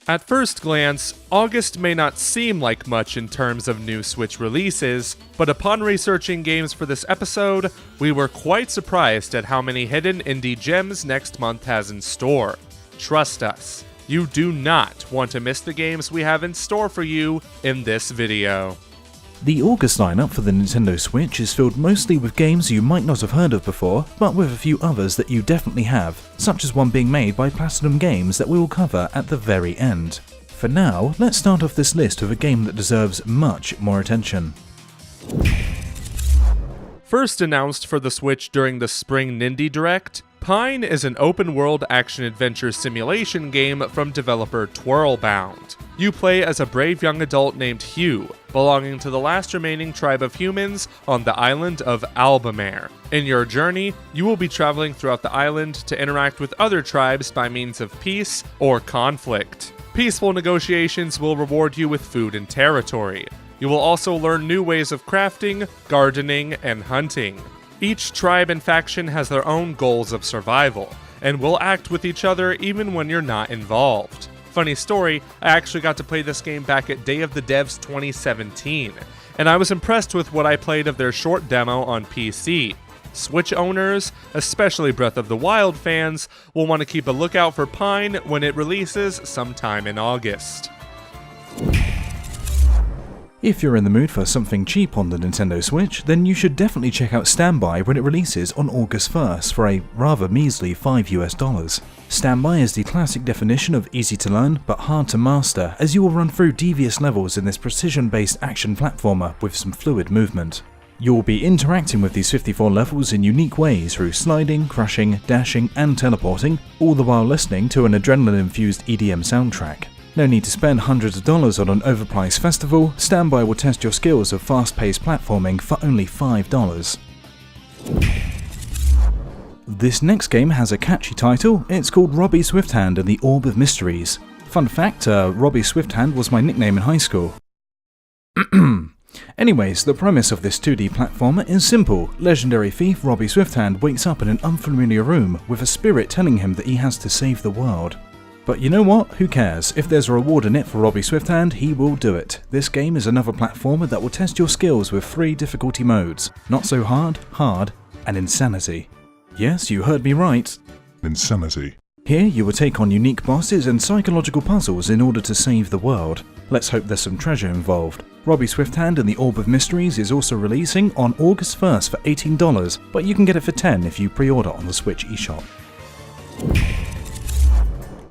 At first glance, August may not seem like much in terms of new Switch releases, but upon researching games for this episode, we were quite surprised at how many hidden indie gems next month has in store. Trust us, you do not want to miss the games we have in store for you in this video. The August lineup for the Nintendo Switch is filled mostly with games you might not have heard of before, but with a few others that you definitely have, such as one being made by Platinum Games that we will cover at the very end. For now, let's start off this list with a game that deserves much more attention. First announced for the Switch during the Spring Nindy Direct, Pine is an open-world action-adventure simulation game from developer Twirlbound. You play as a brave young adult named Hugh, belonging to the last remaining tribe of humans on the island of Albamare. In your journey, you will be traveling throughout the island to interact with other tribes by means of peace or conflict. Peaceful negotiations will reward you with food and territory. You will also learn new ways of crafting, gardening, and hunting. Each tribe and faction has their own goals of survival, and will act with each other even when you're not involved. Funny story, I actually got to play this game back at Day of the Devs 2017, and I was impressed with what I played of their short demo on PC. Switch owners, especially Breath of the Wild fans, will want to keep a lookout for Pine when it releases sometime in August. If you're in the mood for something cheap on the Nintendo Switch, then you should definitely check out Standby when it releases on August 1st for a rather measly $5. Standby is the classic definition of easy to learn but hard to master, as you will run through devious levels in this precision-based action platformer with some fluid movement. You will be interacting with these 54 levels in unique ways through sliding, crushing, dashing and teleporting, all the while listening to an adrenaline-infused EDM soundtrack. No need to spend hundreds of dollars on an overpriced festival, Standby will test your skills of fast-paced platforming for only $5. This next game has a catchy title. It's called Robbie Swifthand and the Orb of Mysteries. Fun fact, Robbie Swifthand was my nickname in high school. Anyways, the premise of this 2D platformer is simple. Legendary thief Robbie Swifthand wakes up in an unfamiliar room with a spirit telling him that he has to save the world. But you know what? Who cares? If there's a reward in it for Robbie Swifthand, he will do it. This game is another platformer that will test your skills with 3 difficulty modes: Not So Hard, Hard, and Insanity. Yes, you heard me right. Insanity. Here you will take on unique bosses and psychological puzzles in order to save the world. Let's hope there's some treasure involved. Robbie Swifthand and the Orb of Mysteries is also releasing on August 1st for $18, but you can get it for $10 if you pre-order on the Switch eShop.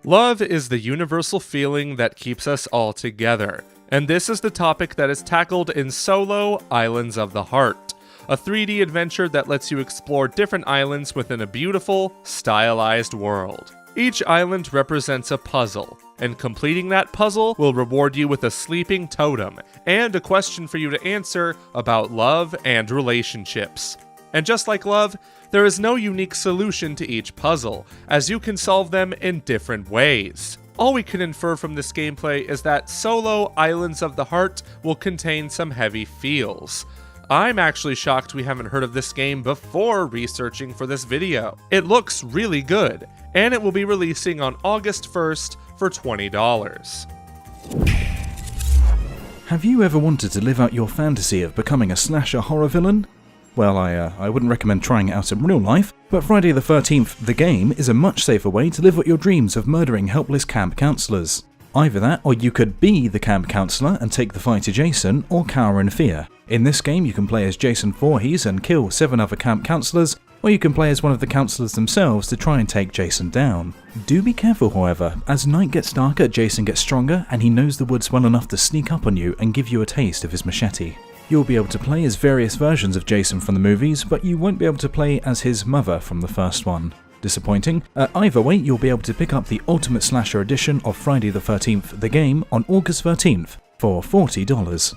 Love is the universal feeling that keeps us all together, and this is the topic that is tackled in Solo: Islands of the Heart, a 3D adventure that lets you explore different islands within a beautiful, stylized world. Each island represents a puzzle, and completing that puzzle will reward you with a sleeping totem and a question for you to answer about love and relationships. And just like love, there is no unique solution to each puzzle, as you can solve them in different ways. All we can infer from this gameplay is that Solo: Islands of the Heart will contain some heavy feels. I'm actually shocked we haven't heard of this game before researching for this video. It looks really good, and it will be releasing on August 1st for $20. Have you ever wanted to live out your fantasy of becoming a slasher horror villain? Well, I wouldn't recommend trying it out in real life, but Friday the 13th, the game, is a much safer way to live out your dreams of murdering helpless camp counselors. Either that, or you could be the camp counselor and take the fight to Jason, or cower in fear. In this game, you can play as Jason Voorhees and kill 7 other camp counselors, or you can play as one of the counselors themselves to try and take Jason down. Do be careful, however. As night gets darker, Jason gets stronger, and he knows the woods well enough to sneak up on you and give you a taste of his machete. You'll be able to play as various versions of Jason from the movies, but you won't be able to play as his mother from the first one. Disappointing. Either way, you'll be able to pick up the Ultimate Slasher edition of Friday the 13th, the game, on August 13th for $40.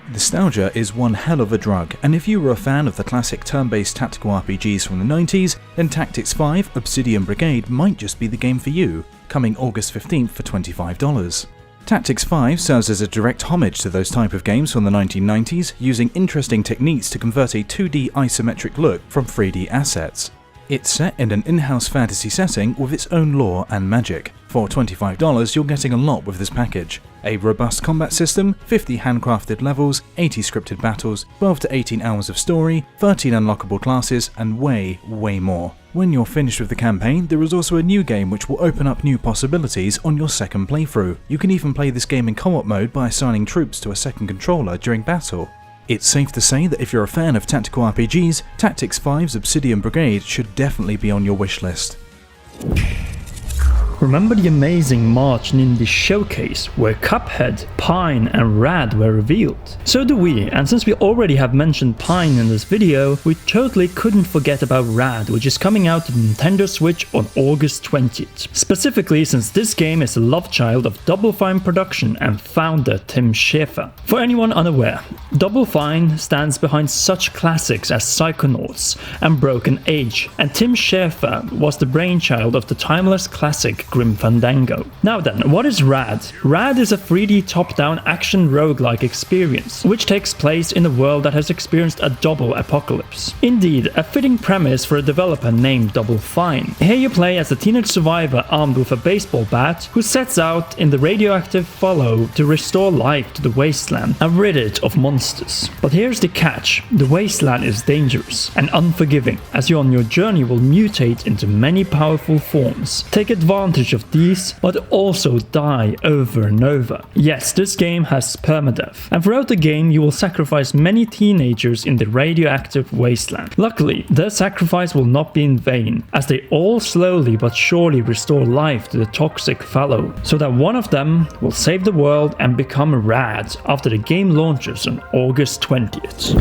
Nostalgia is one hell of a drug, and if you were a fan of the classic turn-based tactical RPGs from the 90s, then Tactics 5 Obsidian Brigade might just be the game for you, coming August 15th for $25. Tactics 5 serves as a direct homage to those type of games from the 1990s, using interesting techniques to convert a 2D isometric look from 3D assets. It's set in an in-house fantasy setting with its own lore and magic. For $25, you're getting a lot with this package. A robust combat system, 50 handcrafted levels, 80 scripted battles, 12 to 18 hours of story, 13 unlockable classes, and way more. When you're finished with the campaign, there is also a new game which will open up new possibilities on your second playthrough. You can even play this game in co-op mode by assigning troops to a second controller during battle. It's safe to say that if you're a fan of tactical RPGs, Tactics 5's Obsidian Brigade should definitely be on your wish list. Remember the amazing March Nindy showcase where Cuphead, Pine and Rad were revealed? So do we, and since we already have mentioned Pine in this video, we totally couldn't forget about Rad, which is coming out to Nintendo Switch on August 20th. Specifically since this game is a love child of Double Fine production and founder Tim Schafer. For anyone unaware, Double Fine stands behind such classics as Psychonauts and Broken Age, and Tim Schafer was the brainchild of the timeless classic Grim Fandango. Now then, what is Rad? Rad is a 3D top-down action roguelike experience, which takes place in a world that has experienced a double apocalypse. Indeed, a fitting premise for a developer named Double Fine. Here you play as a teenage survivor armed with a baseball bat who sets out in the radioactive Follow to restore life to the wasteland and rid it of monsters. But here's the catch: the wasteland is dangerous and unforgiving, as you on your journey will mutate into many powerful forms, take advantage of these, but also die over and over. Yes, this game has permadeath, and throughout the game you will sacrifice many teenagers in the radioactive wasteland. Luckily, their sacrifice will not be in vain, as they all slowly but surely restore life to the toxic Fallow, so that one of them will save the world and become Rad after the game launches on August 20th.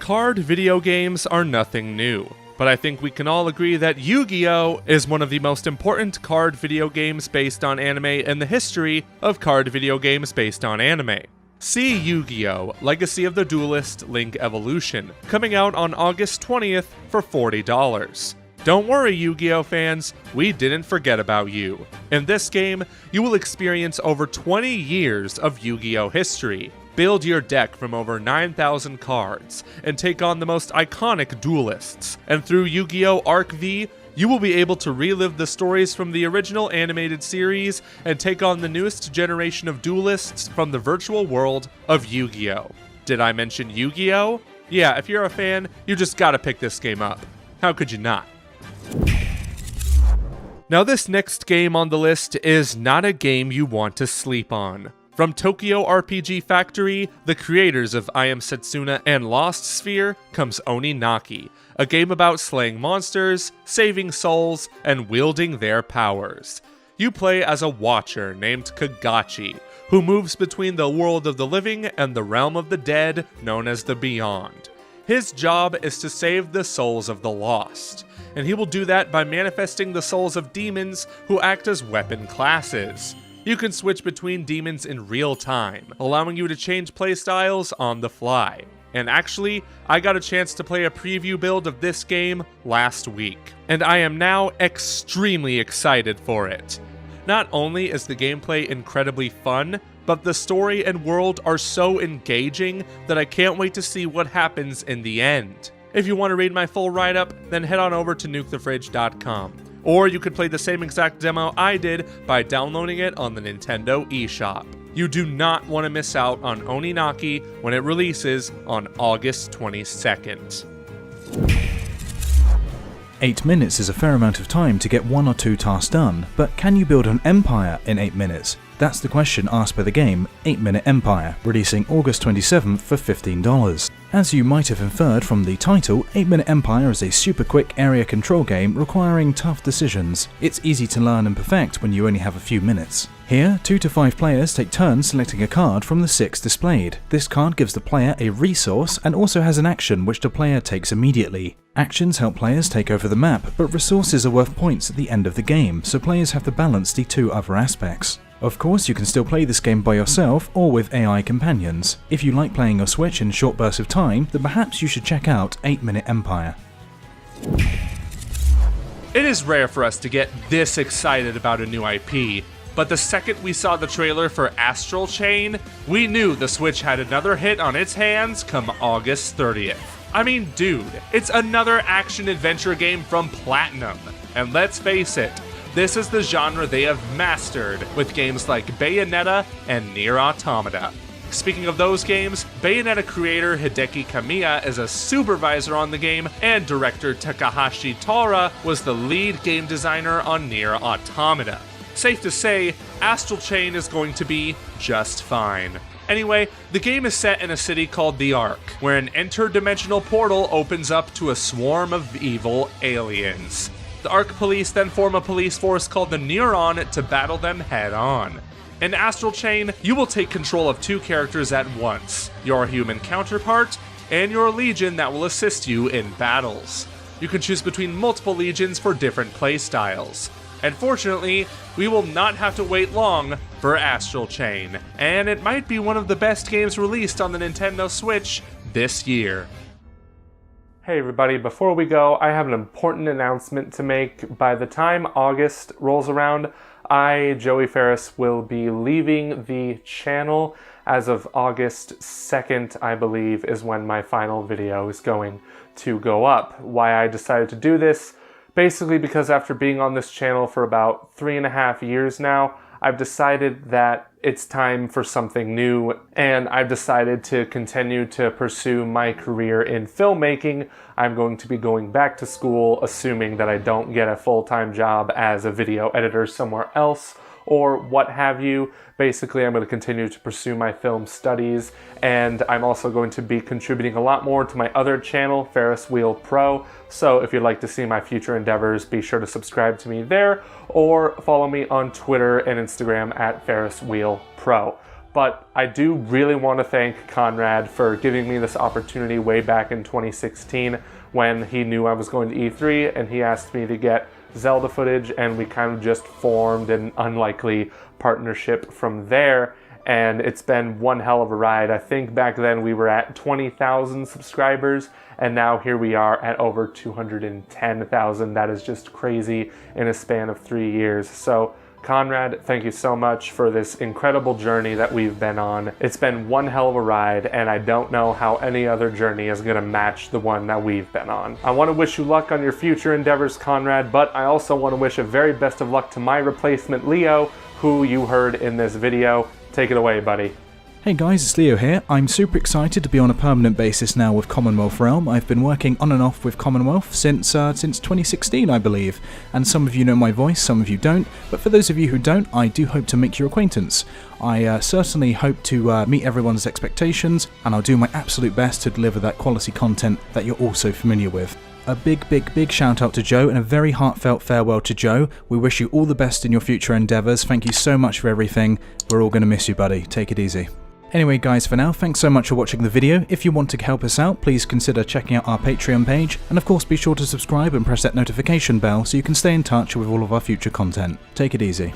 Card video games are nothing new, but I think we can all agree that Yu-Gi-Oh! Is one of the most important card video games based on anime in the history of card video games based on anime. See Yu-Gi-Oh! Legacy of the Duelist Link Evolution, coming out on August 20th for $40. Don't worry, Yu-Gi-Oh! Fans, we didn't forget about you. In this game, you will experience over 20 years of Yu-Gi-Oh! History. Build your deck from over 9,000 cards, and take on the most iconic duelists. And through Yu-Gi-Oh! Arc V, you will be able to relive the stories from the original animated series and take on the newest generation of duelists from the virtual world of Yu-Gi-Oh! Did I mention Yu-Gi-Oh? Yeah, if you're a fan, you just gotta pick this game up. How could you not? Now this next game on the list is not a game you want to sleep on. From Tokyo RPG Factory, the creators of I Am Setsuna and Lost Sphere, comes Oninaki, a game about slaying monsters, saving souls, and wielding their powers. You play as a watcher named Kagachi, who moves between the world of the living and the realm of the dead, known as the Beyond. His job is to save the souls of the lost, and he will do that by manifesting the souls of demons who act as weapon classes. You can switch between demons in real time, allowing you to change playstyles on the fly. And actually, I got a chance to play a preview build of this game last week, and I am now extremely excited for it. Not only is the gameplay incredibly fun, but the story and world are so engaging that I can't wait to see what happens in the end. If you want to read my full write-up, then head on over to nukethefridge.com. Or you could play the same exact demo I did by downloading it on the Nintendo eShop. You do not want to miss out on Oninaki when it releases on August 22nd. 8 minutes is a fair amount of time to get 1 or 2 tasks done, but can you build an empire in 8 minutes? That's the question asked by the game 8 Minute Empire, releasing August 27th for $15. As you might have inferred from the title, 8 Minute Empire is a super quick area control game requiring tough decisions. It's easy to learn and perfect when you only have a few minutes. Here, 2 to 5 players take turns selecting a card from the 6 displayed. This card gives the player a resource and also has an action which the player takes immediately. Actions help players take over the map, but resources are worth points at the end of the game, so players have to balance the 2 other aspects. Of course, you can still play this game by yourself or with AI companions. If you like playing your Switch in short bursts of time, then perhaps you should check out 8 Minute Empire. It is rare for us to get this excited about a new IP, but the second we saw the trailer for Astral Chain, we knew the Switch had another hit on its hands come August 30th. I mean, dude, it's another action-adventure game from Platinum, and let's face it, this is the genre they have mastered with games like Bayonetta and Nier Automata. Speaking of those games, Bayonetta creator Hideki Kamiya is a supervisor on the game, and director Takahashi Tora was the lead game designer on Nier Automata. Safe to say, Astral Chain is going to be just fine. Anyway, the game is set in a city called the Ark, where an interdimensional portal opens up to a swarm of evil aliens. The Ark police then form a police force called the Neuron to battle them head-on. In Astral Chain, you will take control of two characters at once, your human counterpart and your legion that will assist you in battles. You can choose between multiple legions for different playstyles. And fortunately, we will not have to wait long for Astral Chain, and it might be one of the best games released on the Nintendo Switch this year. Hey everybody, before we go, I have an important announcement to make. By the time August rolls around, I, Joey Ferris, will be leaving the channel. As of August 2nd, I believe, is when my final video is going to go up. Why I decided to do this? Basically because after being on this channel for about 3.5 years now, I've decided that it's time for something new, and I've decided to continue to pursue my career in filmmaking. I'm going to be going back to school, assuming that I don't get a full-time job as a video editor somewhere else, or what have you. Basically, I'm going to continue to pursue my film studies, and I'm also going to be contributing a lot more to my other channel, Ferris Wheel Pro. So if you'd like to see my future endeavors, be sure to subscribe to me there, or follow me on Twitter and Instagram at Ferris Wheel Pro. But I do really want to thank Conrad for giving me this opportunity way back in 2016 when he knew I was going to E3 and he asked me to get Zelda footage, and we kind of just formed an unlikely partnership from there, and it's been one hell of a ride. I think back then we were at 20,000 subscribers, and now here we are at over 210,000. That is just crazy in a span of 3 years. So Conrad, thank you so much for this incredible journey that we've been on. It's been one hell of a ride, and I don't know how any other journey is going to match the one that we've been on. I want to wish you luck on your future endeavors, Conrad, but I also want to wish a very best of luck to my replacement, Leo, who you heard in this video. Take it away, buddy. Hey guys, it's Leo here. I'm super excited to be on a permanent basis now with Commonwealth Realm. I've been working on and off with Commonwealth since 2016, I believe. And some of you know my voice, some of you don't. But for those of you who don't, I do hope to make your acquaintance. I certainly hope to meet everyone's expectations, and I'll do my absolute best to deliver that quality content that you're also familiar with. A big shout out to Joe, and a very heartfelt farewell to Joe. We wish you all the best in your future endeavours. Thank you so much for everything. We're all going to miss you, buddy. Take it easy. Anyway guys, for now, thanks so much for watching the video. If you want to help us out, please consider checking out our Patreon page, and of course be sure to subscribe and press that notification bell so you can stay in touch with all of our future content. Take it easy.